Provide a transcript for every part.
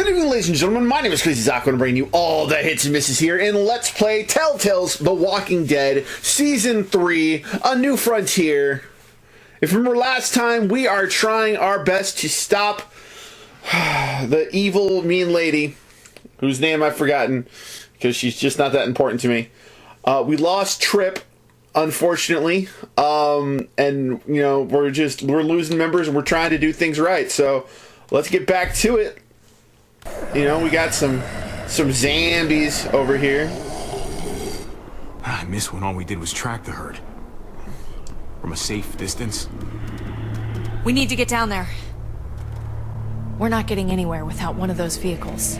evening, ladies and gentlemen. My name is CrazyZaku, and I'm bringing you all the hits and misses here in Let's Play Telltales The Walking Dead Season 3, A New Frontier. If you remember last time, we are trying our best to stop the evil, mean lady, whose name I've forgotten, because she's just not that important to me. We lost Trip, unfortunately, and, you know, we're losing members, and we're trying to do things right, so let's get back to it. You know, we got some zombies over here. I miss when all we did was track the herd. From a safe distance. We need to get down there. We're not getting anywhere without one of those vehicles.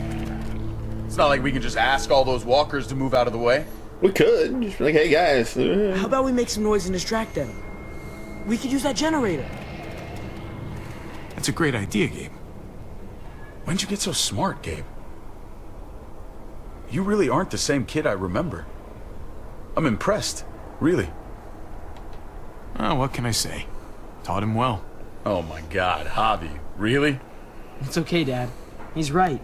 It's not like we can just ask all those walkers to move out of the way. We could. Just be like, hey guys. How about we make some noise and distract them? We could use that generator. That's a great idea, Gabe. When'd you get so smart, Gabe? You really aren't the same kid I remember. I'm impressed, really. Oh, what can I say? Taught him well. Oh my God, Javi, really? It's okay, Dad. He's right.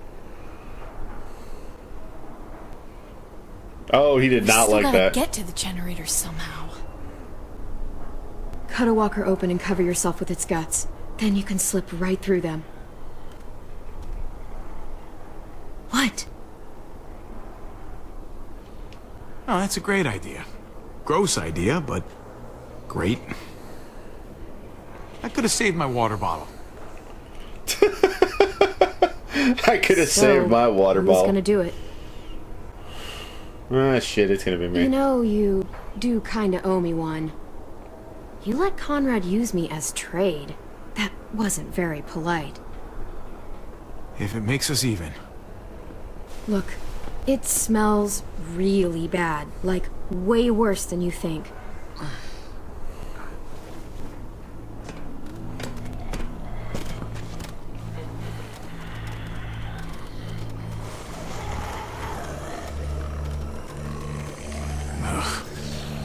Oh, he did not like that. We still gotta get to the generator somehow. Cut a walker open and cover yourself with its guts. Then you can slip right through them. What? Oh, that's a great idea. Gross idea, but great. I could have saved my water bottle. I could have saved my water bottle. Who's gonna do it? Ah, shit, it's gonna be me. You know, you do kinda owe me one. You let Conrad use me as trade. That wasn't very polite. If it makes us even. Look, it smells really bad. Like, way worse than you think.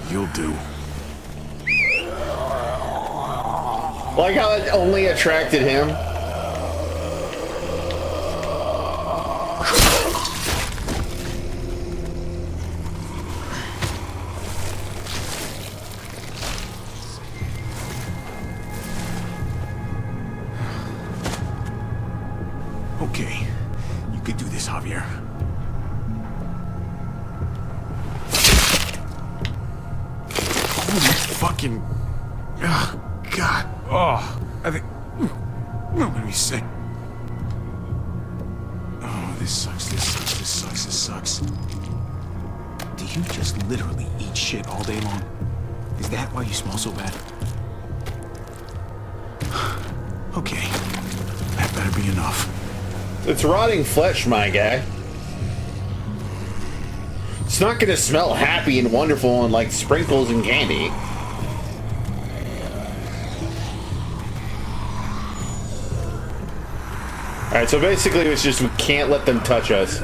You'll do. Like how it only attracted him. Okay, you could do this, Javier. Holy fucking... Oh, God. Oh, I think... I'm gonna be sick. Oh, this sucks, this sucks, this sucks, this sucks. Do you just literally eat shit all day long? Is that why you smell so bad? Okay, that better be enough. It's rotting flesh, my guy. It's not gonna smell happy and wonderful and like sprinkles and candy. Alright, so basically it's just we can't let them touch us.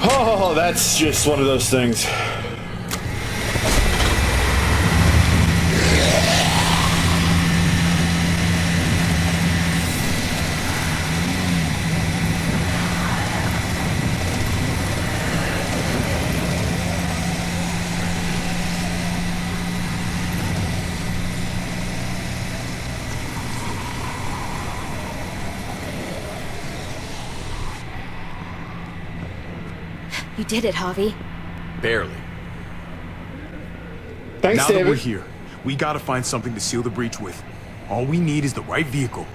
Oh, that's just one of those things. You did it, Javi. Barely. Thanks, Now that David. we're here, we gotta find something to seal the breach with. All we need is the right vehicle.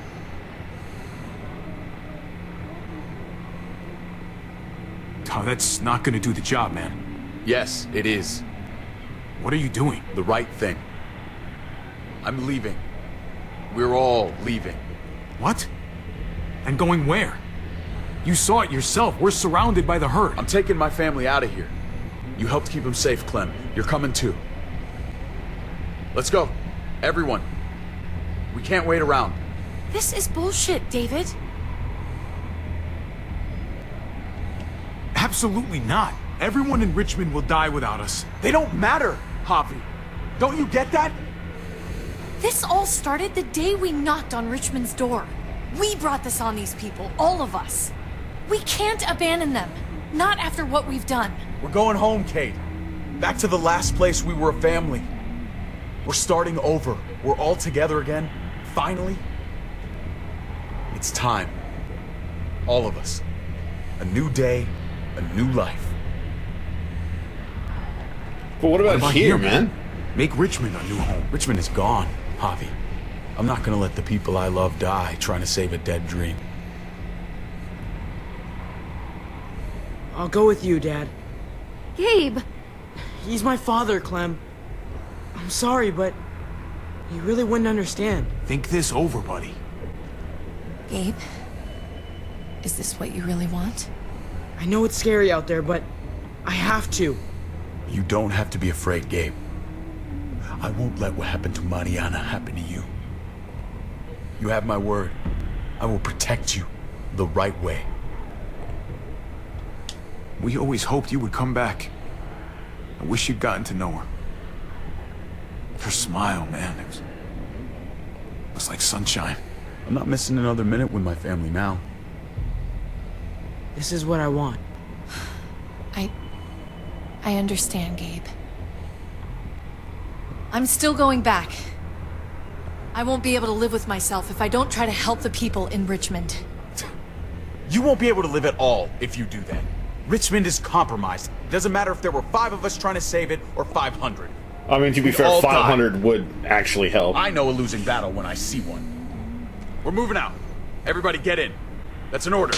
Oh, that's not gonna do the job, man. Yes, it is. What are you doing? The right thing. I'm leaving. We're all leaving. What? And going where? You saw it yourself. We're surrounded by the herd. I'm taking my family out of here. You helped keep them safe, Clem. You're coming too. Let's go. Everyone. We can't wait around. This is bullshit, David. Absolutely not. Everyone in Richmond will die without us. They don't matter, Javi. Don't you get that? This all started the day we knocked on Richmond's door. We brought this on these people, all of us. We can't abandon them. Not after what we've done. We're going home, Kate. Back to the last place we were a family. We're starting over. We're all together again. Finally. It's time. All of us. A new day, a new life. But what about, about here, here, man? Make Richmond our new home. Richmond is gone, Javi. I'm not gonna let the people I love die trying to save a dead dream. I'll go with you, Dad. Gabe! He's my father, Clem. I'm sorry, but he really wouldn't understand. Think this over, buddy. Gabe, is this what you really want? I know it's scary out there, but I have to. You don't have to be afraid, Gabe. I won't let what happened to Mariana happen to you. You have my word. I will protect you the right way. We always hoped you would come back. I wish you'd gotten to know her. Her smile, man, it was like sunshine. I'm not missing another minute with my family now. This is what I want. I understand, Gabe. I'm still going back. I won't be able to live with myself if I don't try to help the people in Richmond. You won't be able to live at all if you do that. Richmond is compromised. It doesn't matter if there were 5 of us trying to save it or 500. I mean, to be We'd fair, all 500 would actually help. I know a losing battle when I see one. We're moving out. Everybody get in. That's an order.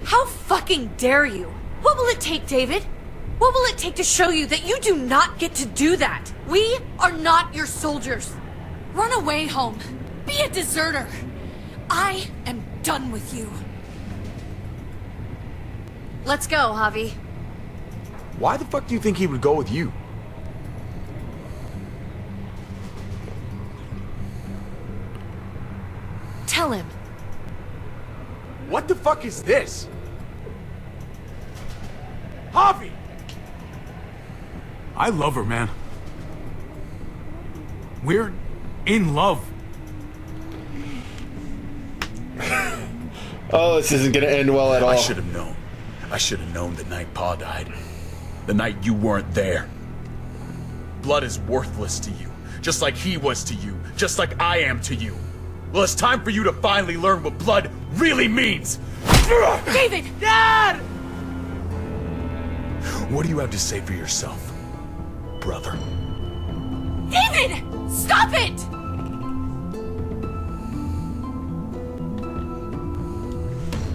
How fucking dare you? What will it take, David? What will it take to show you that you do not get to do that? We are not your soldiers. Run away home. Be a deserter. I am done with you. Let's go, Javi. Why the fuck do you think he would go with you? Tell him. What the fuck is this? Javi! I love her, man. We're in love. Oh, this isn't gonna end well at all. I should have known. I should have known the night Pa died. The night you weren't there. Blood is worthless to you. Just like he was to you. Just like I am to you. Well, it's time for you to finally learn what blood really means. David! Dad! What do you have to say for yourself, brother? David! Stop it!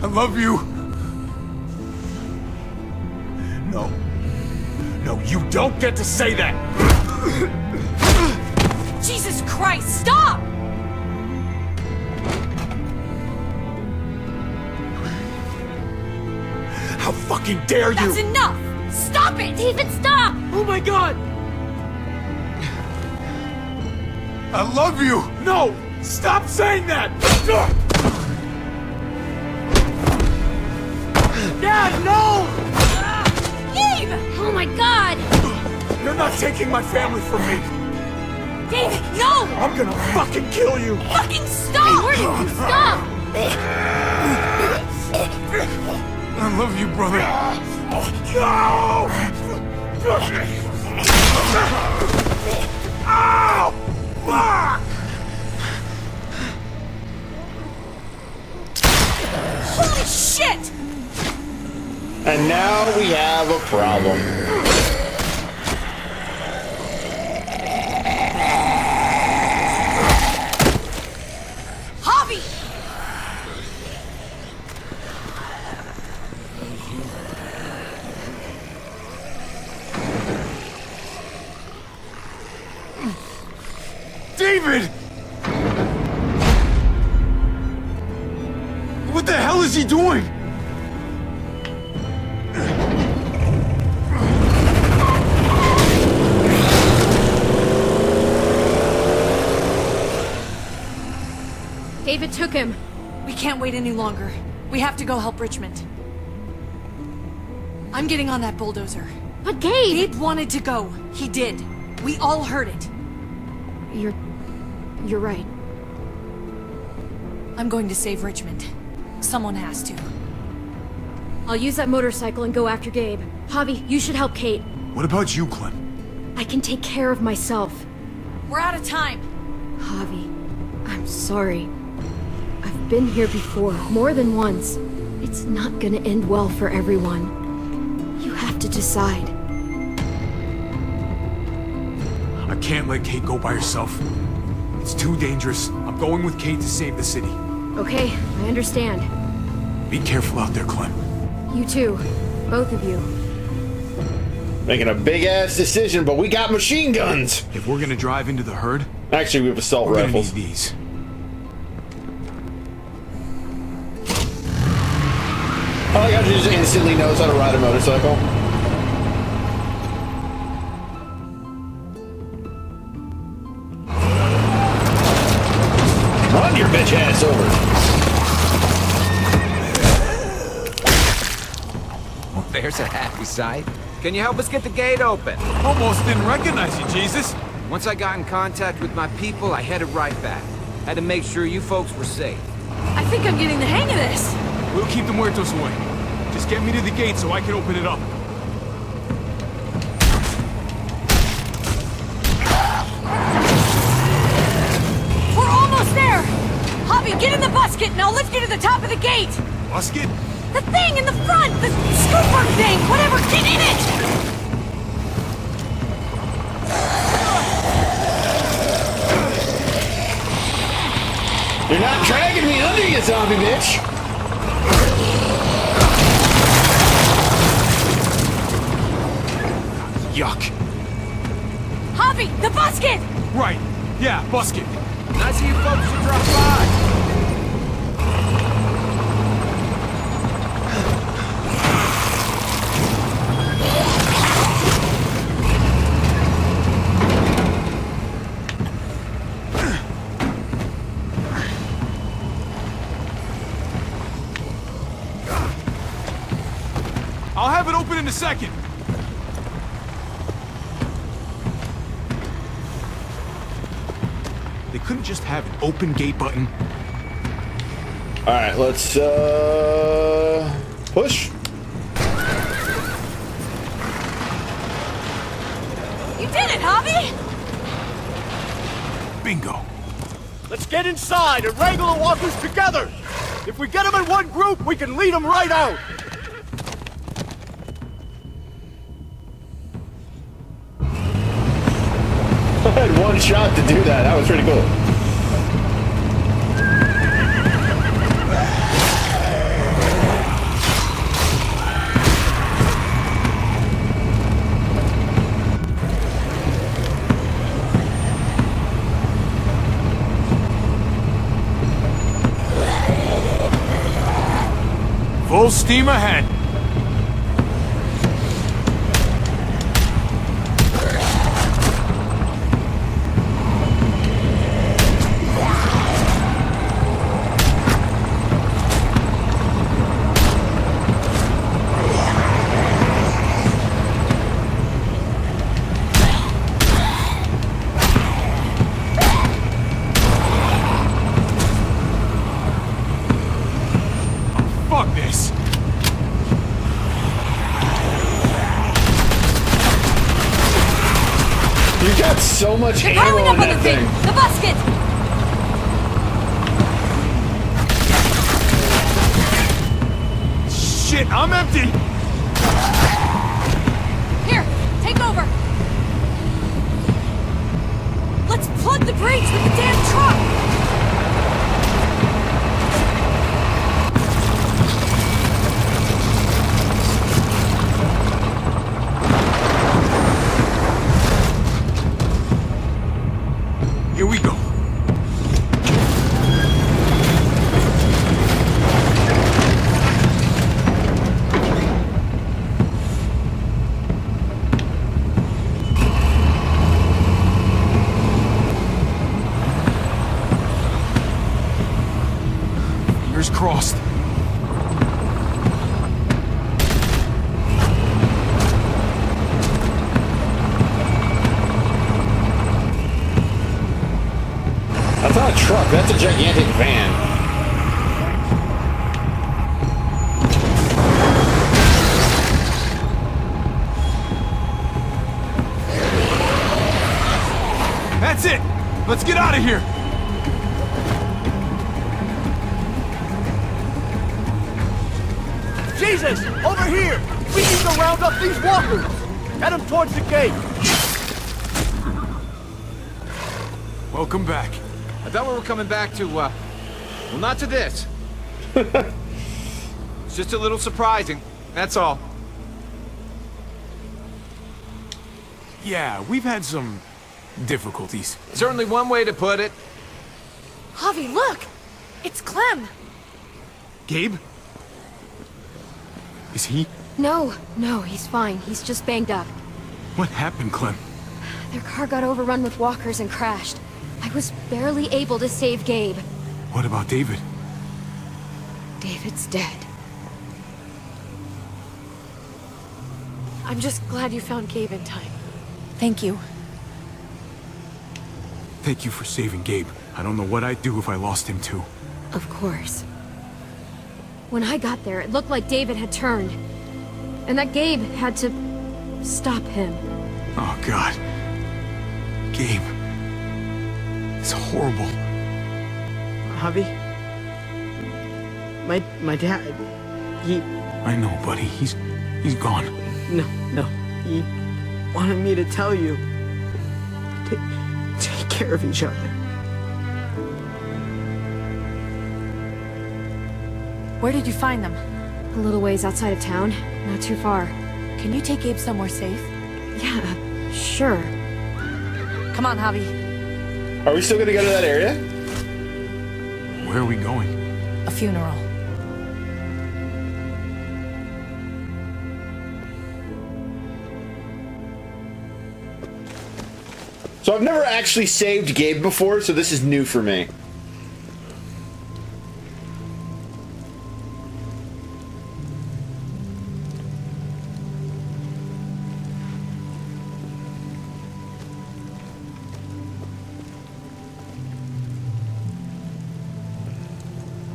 I love you. No. No, you don't get to say that! Jesus Christ, stop! How fucking dare you! That's enough! Stop it! David, stop! Oh my god! I love you. No! Stop saying that! Dad, no! Gabe! Oh my god! You're not taking my family from me! David, no! I'm gonna fucking kill you! Fucking stop! Stop! I love you, brother. No! Ow! Fuck! Holy shit! And now we have a problem. Javi! David! What the hell is he doing? David took him. We can't wait any longer. We have to go help Richmond. I'm getting on that bulldozer. But Gabe! Gabe wanted to go. He did. We all heard it. You're right. I'm going to save Richmond. Someone has to. I'll use that motorcycle and go after Gabe. Javi, you should help Kate. What about you, Clem? I can take care of myself. We're out of time. Javi, I'm sorry. I've been here before, more than once. It's not gonna end well for everyone. You have to decide. I can't let Kate go by herself. It's too dangerous. I'm going with Kate to save the city. Okay, I understand. Be careful out there, Clem. You too. Both of you. Making a big-ass decision, but we got machine guns! If we're gonna drive into the herd, Actually, we have assault we're rifles. gonna need these. Oh my god, he just instantly knows how to ride a motorcycle. Run your bitch ass over. Well, there's a happy sight. Can you help us get the gate open? Almost didn't recognize you, Jesus. Once I got in contact with my people, I headed right back. Had to make sure you folks were safe. I think I'm getting the hang of this. We'll keep the muertos away. Just get me to the gate so I can open it up. We're almost there. Javi, get in the busket and I'll lift you to the top of the gate. Musket? The thing in the front, the scooper thing, whatever, get in it. You're not dragging me under, you zombie bitch! Yuck. Javi, the busket! Right. Yeah, busket. Nice of you folks to drop by. I'll have it open in a second. They couldn't just have an open gate button. Alright, let's, push. You did it, Javi! Bingo. Let's get inside and wrangle the walkers together! If we get them in one group, we can lead them right out! I had one shot to do that. That was pretty cool. Full steam ahead. Fuck this. You got so much They're ammo piling up on on the that thing! thing. The busket! Shit, I'm empty. take over! Let's flood the breach with the damn truck! Here we go. Fingers crossed. That's not a truck, that's a gigantic van. That's it! Let's get out of here! Jesus! Over here! We need to round up these walkers! Head them towards the gate! Welcome back. I thought we were coming back to, well, not to this. It's just a little surprising, that's all. Yeah, we've had some difficulties. Certainly one way to put it. Javi, look! It's Clem! Gabe? Is he? No, he's fine. He's just banged up. What happened, Clem? Their car got overrun with walkers and crashed. I was barely able to save Gabe. What about David? David's dead. I'm just glad you found Gabe in time. Thank you. Thank you for saving Gabe. I don't know what I'd do if I lost him too. Of course. When I got there, it looked like David had turned. And that Gabe had to stop him. Oh, God. Gabe. It's horrible. Javi? My dad, he... I know, buddy. He's gone. No. He wanted me to tell you. Take care of each other. Where did you find them? A little ways outside of town, not too far. Can you take Gabe somewhere safe? Yeah, sure. Come on, Javi. Are we still gonna go to that area? Where are we going? A funeral. So I've never actually saved Gabe before, so this is new for me.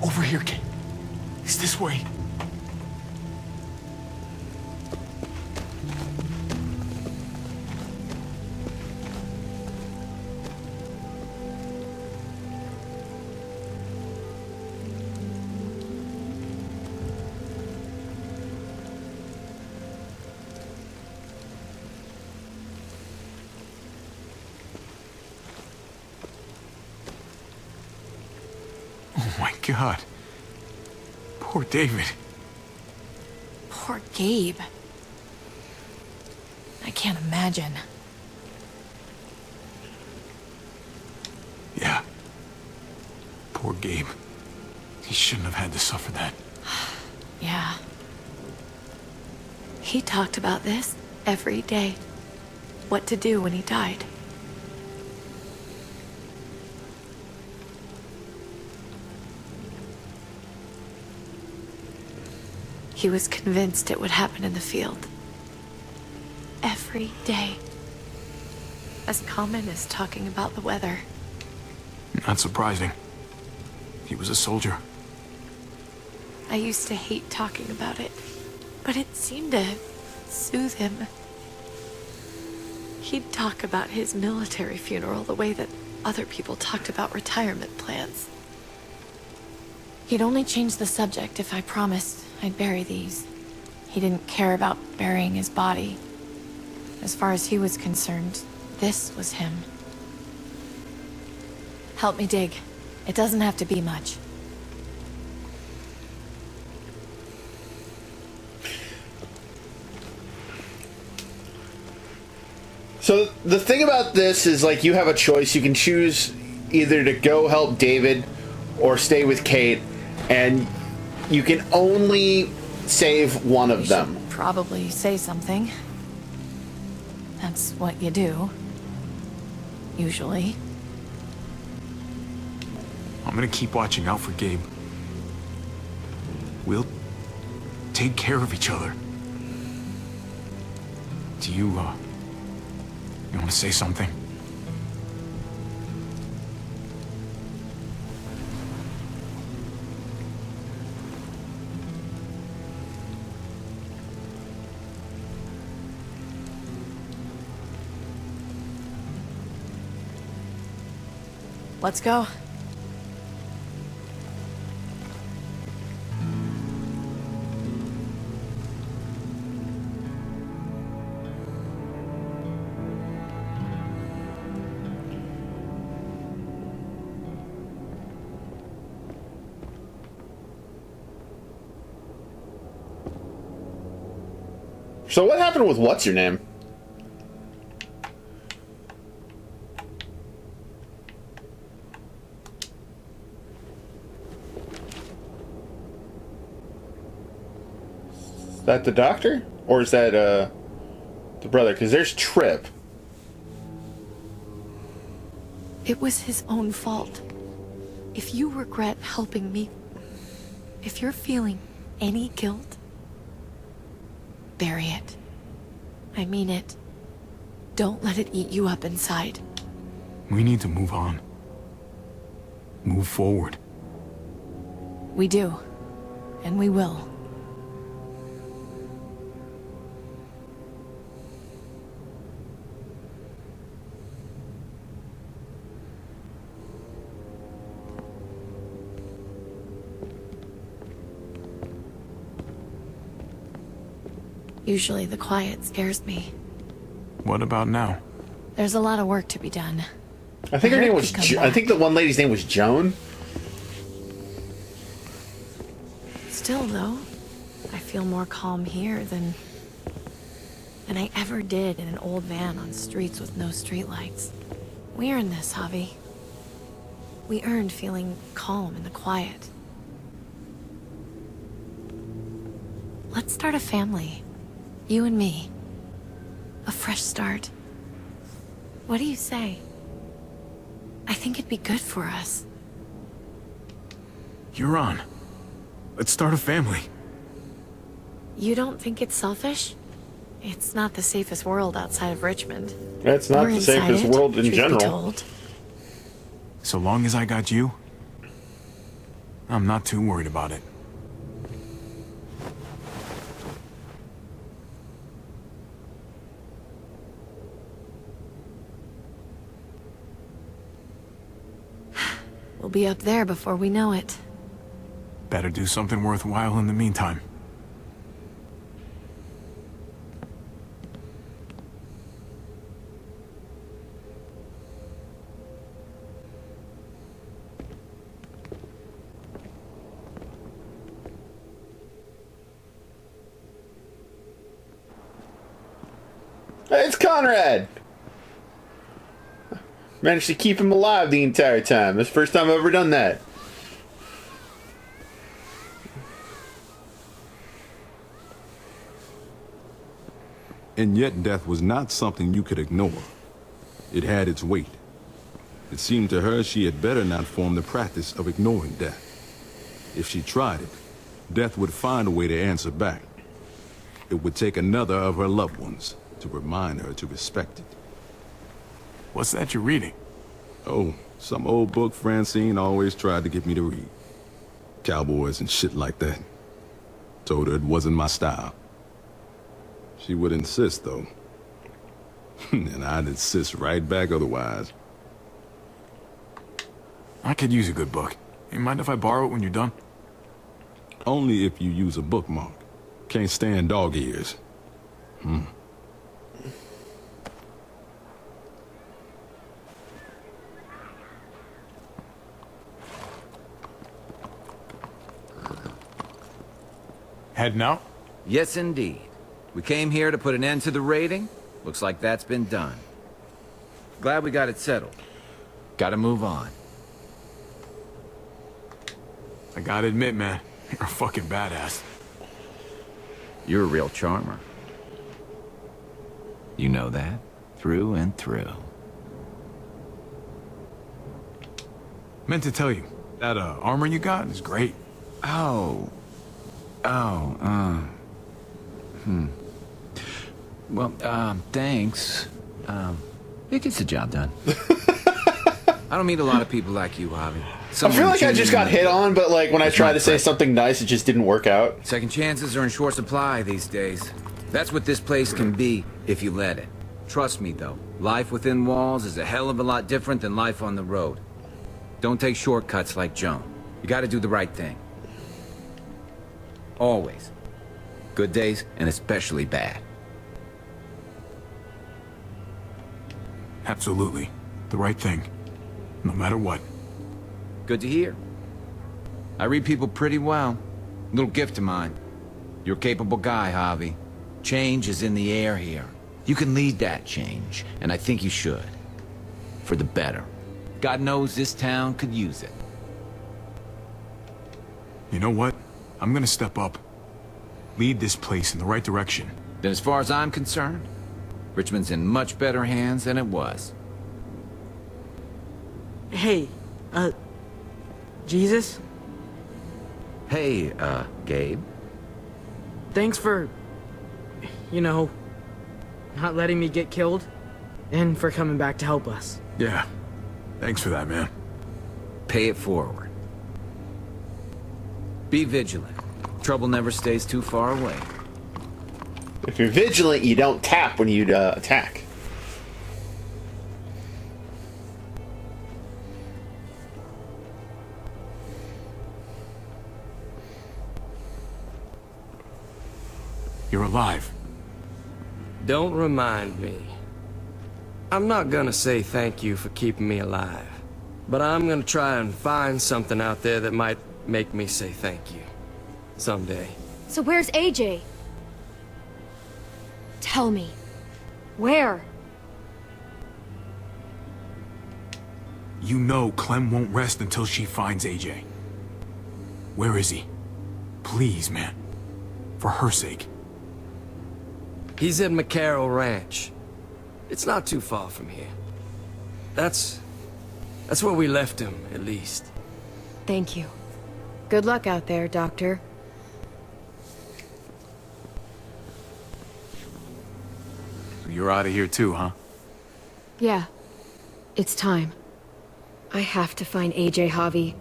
Over here, kid. It's this way. Oh my God. Poor David. Poor Gabe. I can't imagine. Yeah. Poor Gabe. He shouldn't have had to suffer that. Yeah. He talked about this every day. What to do when he died. He was convinced it would happen in the field. Every day. As common as talking about the weather. Not surprising. He was a soldier. I used to hate talking about it, but it seemed to soothe him. He'd talk about his military funeral the way that other people talked about retirement plans. He'd only change the subject if I promised I'd bury these. He didn't care about burying his body. As far as he was concerned, this was him. Help me dig. It doesn't have to be much. So the thing about this is, like, you have a choice. You can choose either to go help David or stay with Kate, and you can only save one of them. Probably say something. That's what you do. Usually. I'm gonna keep watching out for Gabe. We'll take care of each other. Do you want to say something? Let's go. So what happened with what's-your-name? Is that the doctor? Or is that, the brother? Because there's Trip. It was his own fault. If you regret helping me, if you're feeling any guilt, bury it. I mean it. Don't let it eat you up inside. We need to move on. Move forward. We do. And we will. Usually the quiet scares me. What about now? There's a lot of work to be done. I think her Eric name was. could come I back. think the one lady's name was Joan. Still, though, I feel more calm here than I ever did in an old van on streets with no streetlights. We earned this, Javi. We earned feeling calm in the quiet. Let's start a family. You and me. A fresh start. What do you say? I think it'd be good for us. You're on. Let's start a family. You don't think it's selfish? It's not the safest world outside of Richmond. That's not We're the inside safest it, world in truth be general. told. So long as I got you, I'm not too worried about it. We'll be up there before we know it. Better do something worthwhile in the meantime. Hey, it's Conrad! Managed to keep him alive the entire time. That's the first time I've ever done that. And yet death was not something you could ignore. It had its weight. It seemed to her she had better not form the practice of ignoring death. If she tried it, death would find a way to answer back. It would take another of her loved ones to remind her to respect it. What's that you're reading? Oh, some old book Francine always tried to get me to read. Cowboys and shit like that. Told her it wasn't my style. She would insist, though. And I'd insist right back otherwise. I could use a good book. You mind if I borrow it when you're done? Only if you use a bookmark. Can't stand dog ears. Heading out? Yes, indeed. We came here to put an end to the raiding. Looks like that's been done. Glad we got it settled. Gotta move on. I gotta admit, man, you're a fucking badass. You're a real charmer. You know that? Through and through. Meant to tell you, that armor you got is great. Oh. Well, thanks. It gets the job done. I don't meet a lot of people like you, Javi. I feel like I just got hit on, but like when I tried to say something nice, it just didn't work out. Second chances are in short supply these days. That's what this place can be if you let it. Trust me, though. Life within walls is a hell of a lot different than life on the road. Don't take shortcuts like Joan. You gotta do the right thing. Always. Good days, and especially bad. Absolutely. The right thing. No matter what. Good to hear. I read people pretty well. Little gift of mine. You're a capable guy, Javi. Change is in the air here. You can lead that change, and I think you should. For the better. God knows this town could use it. You know what? I'm gonna step up. Lead this place in the right direction. Then as far as I'm concerned, Richmond's in much better hands than it was. Hey, Jesus? Hey, Gabe. Thanks for, you know, not letting me get killed, and for coming back to help us. Yeah. Thanks for that, man. Pay it forward. Be vigilant. Trouble never stays too far away. If you're vigilant, you don't tap when you attack. You're alive. Don't remind me. I'm not gonna say thank you for keeping me alive, but I'm gonna try and find something out there that might make me say thank you. Someday. So where's AJ? Tell me. Where? You know Clem won't rest until she finds AJ. Where is he? Please, man. For her sake. He's at McCarroll Ranch. It's not too far from here. That's where we left him, at least. Thank you. Good luck out there, Doctor. You're out of here too, huh? Yeah. It's time. I have to find AJ, Javi.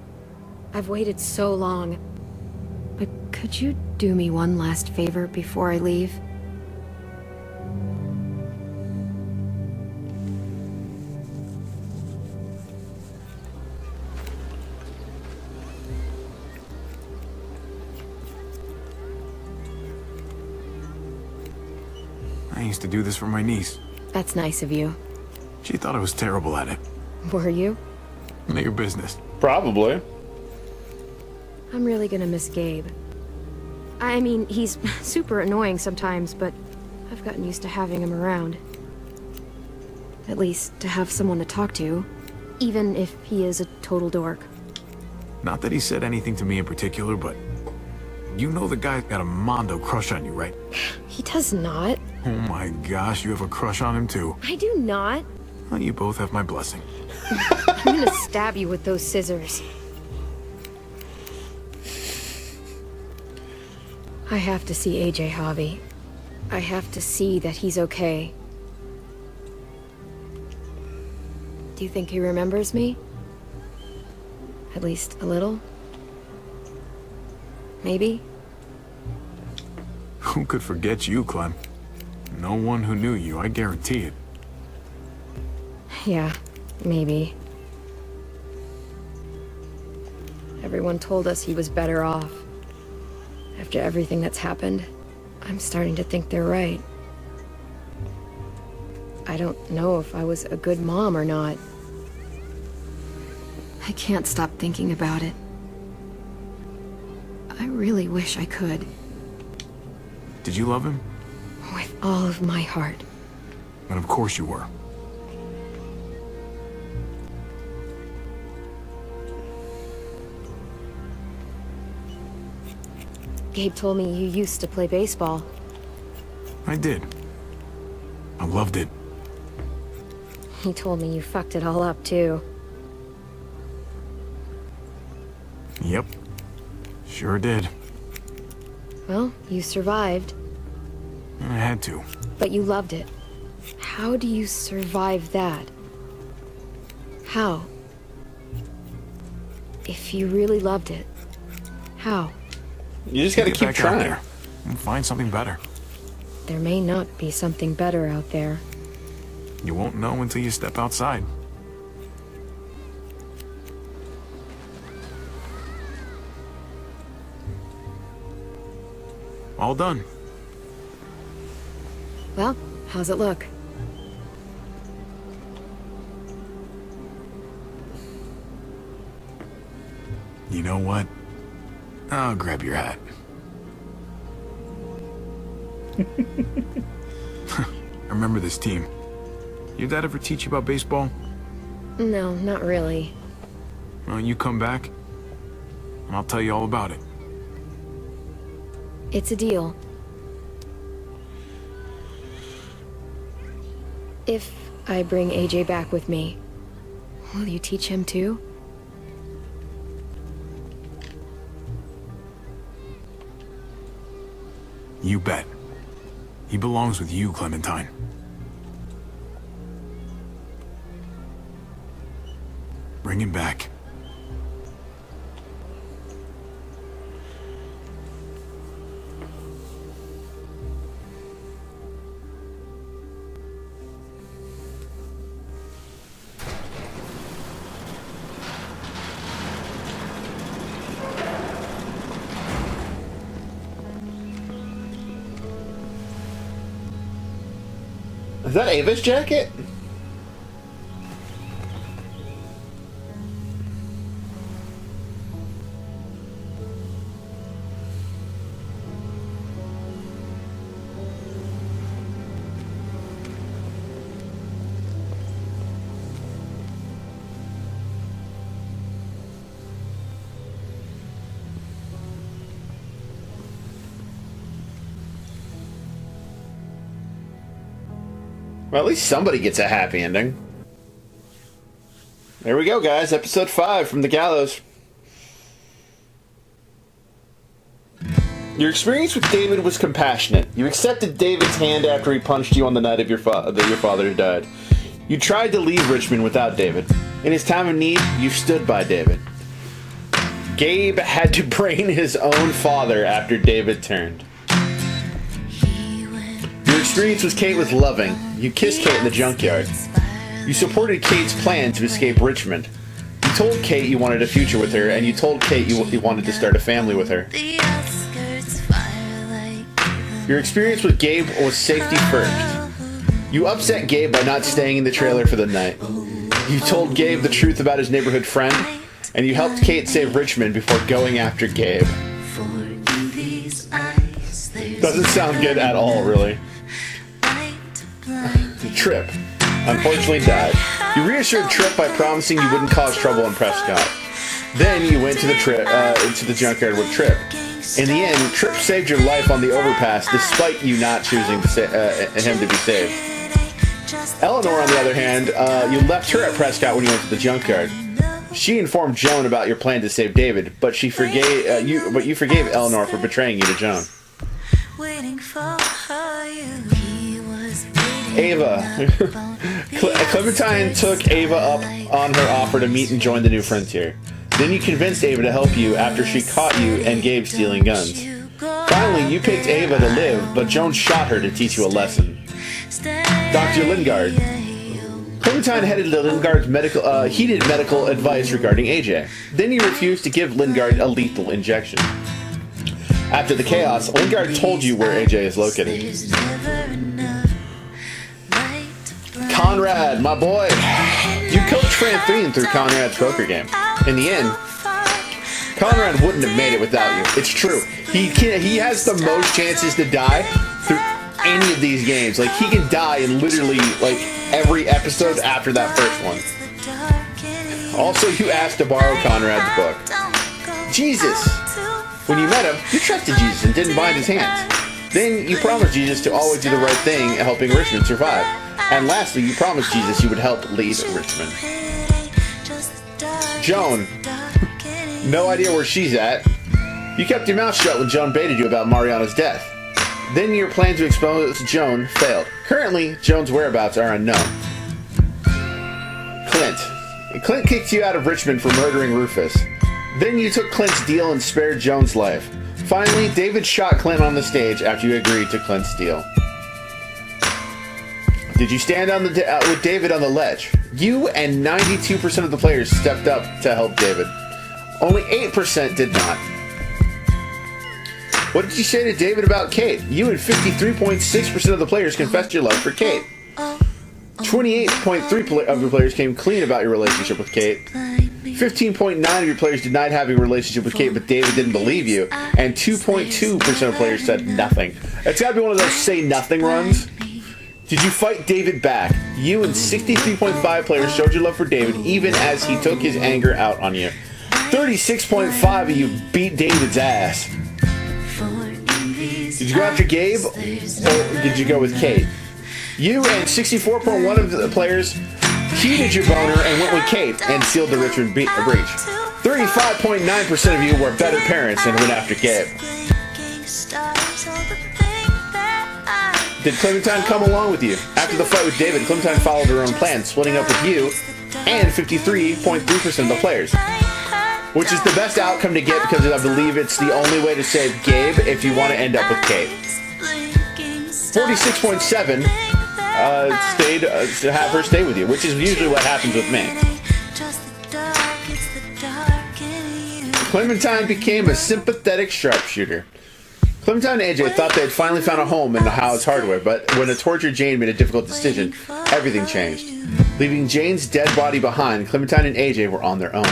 I've waited so long. But could you do me one last favor before I leave? I used to do this for my niece. That's nice of you. She thought I was terrible at it. Were you? None of your business. Probably. I'm really gonna miss Gabe. I mean, he's super annoying sometimes, but I've gotten used to having him around. At least, to have someone to talk to, even if he is a total dork. Not that he said anything to me in particular, but... You know the guy's got a Mondo crush on you, right? He does not. Oh my gosh, you have a crush on him too. I do not. Well, you both have my blessing. I'm gonna stab you with those scissors. I have to see AJ, Javi. I have to see that he's okay. Do you think he remembers me? At least a little? Maybe? Who could forget you, Clem? No one who knew you, I guarantee it. Yeah, maybe. Everyone told us he was better off. After everything that's happened, I'm starting to think they're right. I don't know if I was a good mom or not. I can't stop thinking about it. I really wish I could. Did you love him? With all of my heart. And of course you were. Gabe told me you used to play baseball. I did. I loved it. He told me you fucked it all up, too. Yep. Sure did. Well, you survived. I had to. But you loved it. How do you survive that? How? If you really loved it, how? You just gotta Get keep back out trying. there and find something better. There may not be something better out there. You won't know until you step outside. All done. Well, how's it look? You know what? I'll grab your hat. I remember this team. Your dad ever teach you about baseball? No, not really. Well, you come back, and I'll tell you all about it. It's a deal. If I bring AJ back with me, will you teach him too? You bet. He belongs with you, Clementine. Bring him back. Is that Ava's jacket? Well, at least somebody gets a happy ending. There we go, guys. Episode 5 from the gallows. Your experience with David was compassionate. You accepted David's hand after he punched you on the night of your father died. You tried to leave Richmond without David. In his time of need, you stood by David. Gabe had to brain his own father after David turned. Your experience with Kate was loving. You kissed Kate in the junkyard. You supported Kate's plan to escape Richmond. You told Kate you wanted a future with her, and you told Kate you wanted to start a family with her. Your experience with Gabe was safety first. You upset Gabe by not staying in the trailer for the night. You told Gabe the truth about his neighborhood friend, and you helped Kate save Richmond before going after Gabe. Doesn't sound good at all, really. Trip unfortunately died. You reassured Trip by promising you wouldn't cause trouble in Prescott. Then you went to the junkyard with Trip. In the end, Trip saved your life on the overpass despite you not choosing him to be saved. Eleanor, on the other hand, you left her at Prescott when you went to the junkyard. She informed Joan about your plan to save David, but you forgave Eleanor for betraying you to Joan. Ava. Clementine took Ava up on her offer to meet and join the New Frontier. Then you convinced Ava to help you after she caught you and Gabe stealing guns. Finally, you picked Ava to live, but Joan shot her to teach you a lesson. Dr. Lingard. Clementine headed to Lingard's heated medical advice regarding AJ. Then you refused to give Lingard a lethal injection. After the chaos, Lingard told you where AJ is located. Conrad, my boy. You coached Francine through Conrad's poker game. In the end, Conrad wouldn't have made it without you. It's true. He has the most chances to die through any of these games. Like, he can die in literally, like, every episode after that first one. Also, you asked to borrow Conrad's book. Jesus! When you met him, you trusted Jesus and didn't bind his hands. Then you promised Jesus to always do the right thing, helping Richmond survive. And lastly, you promised Jesus you would help lead Richmond. Joan. No idea where she's at. You kept your mouth shut when Joan baited you about Mariana's death. Then your plan to expose Joan failed. Currently, Joan's whereabouts are unknown. Clint kicked you out of Richmond for murdering Rufus. Then you took Clint's deal and spared Joan's life. Finally, David shot Clint on the stage after you agreed to Clint's deal. Did you stand on with David on the ledge? You and 92% of the players stepped up to help David. Only 8% did not. What did you say to David about Kate? You and 53.6% of the players confessed your love for Kate. 28.3% of your players came clean about your relationship with Kate. 15.9% of your players denied having a relationship with Kate, but David didn't believe you. And 2.2% of players said nothing. It's gotta be one of those say nothing runs. Did you fight David back? You and 63.5% players showed your love for David even as he took his anger out on you. 36.5% of you beat David's ass. Did you go after Gabe, or did you go with Kate? You and 64.1% of the players heeded your boner and went with Kate and sealed the Richmond breach. 35.9% of you were better parents and went after Gabe. Did Clementine come along with you? After the fight with David, Clementine followed her own plan, splitting up with you and 53.3% of the players. Which is the best outcome to get because I believe it's the only way to save Gabe if you want to end up with Kate. 46.7% stayed to have her stay with you, which is usually what happens with me. Clementine became a sympathetic sharpshooter. Clementine and AJ thought they had finally found a home in the House Hardware, but when a tortured Jane made a difficult decision, everything changed. Leaving Jane's dead body behind, Clementine and AJ were on their own.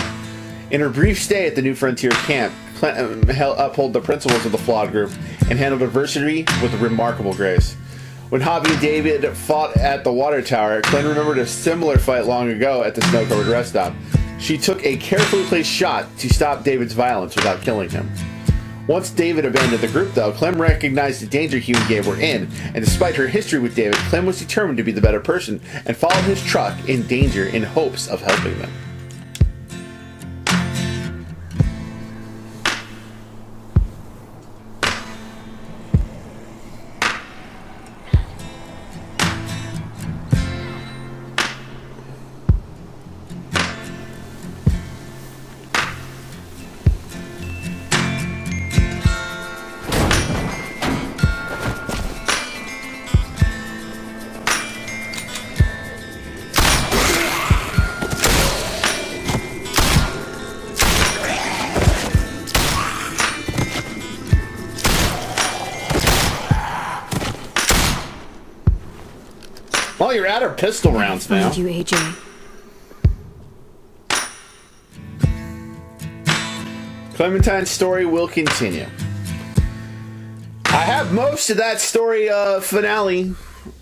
In her brief stay at the New Frontier camp, Clint upheld the principles of the flawed group and handled adversity with remarkable grace. When Javi and David fought at the water tower, Clint remembered a similar fight long ago at the snow-covered rest stop. She took a carefully placed shot to stop David's violence without killing him. Once David abandoned the group, though, Clem recognized the danger he and Gabe were in, and despite her history with David, Clem was determined to be the better person and followed his truck in danger in hopes of helping them. Well, you're out of pistol rounds now. Find you, AJ. Clementine's story will continue. I have most of that story finale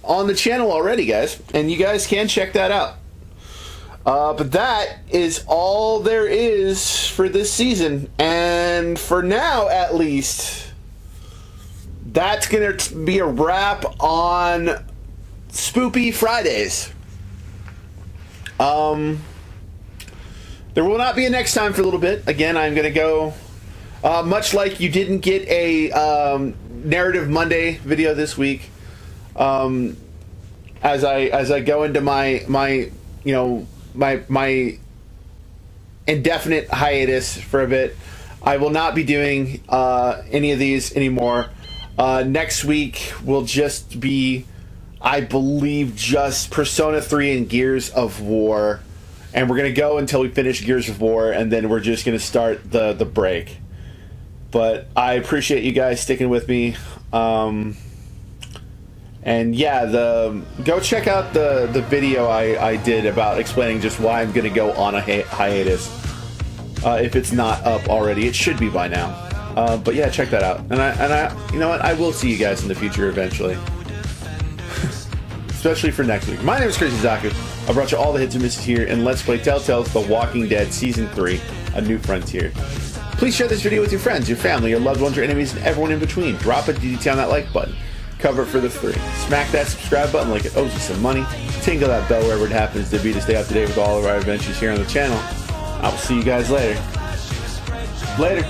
on the channel already, guys, and you guys can check that out. But that is all there is for this season, and for now, at least, that's gonna be a wrap on Spoopy Fridays. There will not be a next time for a little bit. Again, I'm gonna go much like you didn't get a Narrative Monday video this week. As I go into my indefinite hiatus for a bit, I will not be doing any of these anymore. Next week will just be, I believe, just Persona 3 and Gears of War. And we're going to go until we finish Gears of War, and then we're just going to start the break. But I appreciate you guys sticking with me. And yeah, go check out the video I did about explaining just why I'm going to go on a hiatus. If it's not up already, it should be by now. But yeah, check that out. And I, you know what? I will see you guys in the future eventually. Especially for next week. My name is CrazyZaku. I brought you all the hits and misses here in Let's Play Telltales The Walking Dead Season 3, A New Frontier. Please share this video with your friends, your family, your loved ones, your enemies, and everyone in between. Drop a DDT on that like button. Cover it for the 3. Smack that subscribe button like it owes you some money. Tingle that bell wherever it happens to be to stay up to date with all of our adventures here on the channel. I will see you guys later. Later.